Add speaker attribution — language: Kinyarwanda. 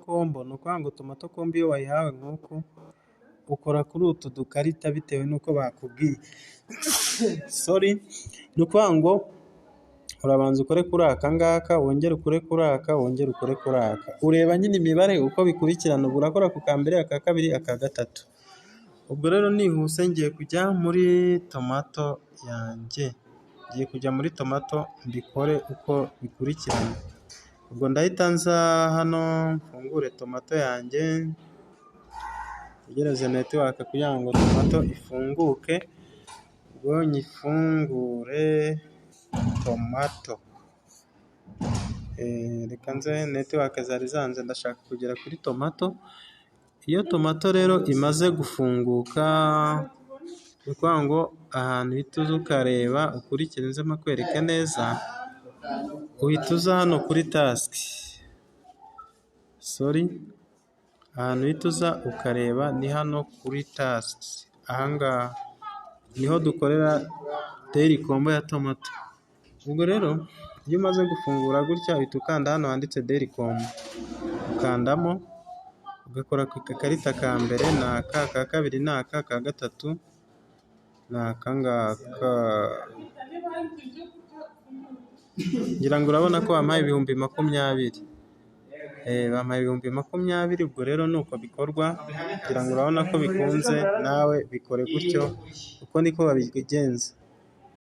Speaker 1: kombo, ni ukuvuga ngo tomato kombo iyo wayihawe nk'uku ukora kuri utu dukarita bitewe n'uko bakubwiye. Ni ukuvuga ngo urabanza ukore kuri aka ngaka, wongere ukore kuri aka, wongere ukore kuri aka, ureba nyine imibare uko bikurikirana, ubwo urakora ku ka mbere, aka kabiri, aka gatatu. Ubwo rero nihuse ngiye kujya muri tomato yanjye, mbikore uko bikurikirana. Ubwo ndahita nza hano mfungure tomato yanjye, tegereze netiwaka kugira ngo tomato ifunguke. Ubwo nyifungure tomato, reka nze netiwaka zari zanze, ndashaka kugera kuri tomato. Iyo tomato rero imaze gufunguka, ni ukuvuga ngo ahantu uhita uza ukareba, ukurikire nze mpakwereke neza, uhita uza hano kuri tasiki, ahantu uhita uza ukareba ni hano kuri tasiki, aha ngaha niho dukorera dayiri kombo ya tomato. Ubwo rero iyo umaze gufungura gutya uhita ukanda hano handitse dayiri kombo, ukandamo ugakora ku gakarita ka mbere ni aka, ka kabiri ni aka, ka gatatu ni aka ngaka. Ngira ngo urabona ko bampaye 20,000. Bampaye 20,000, ubwo rero ni uko bikorwa. Ngira ngo urabona ko bikunze, nawe bikore gutyo, uko niko babigenza.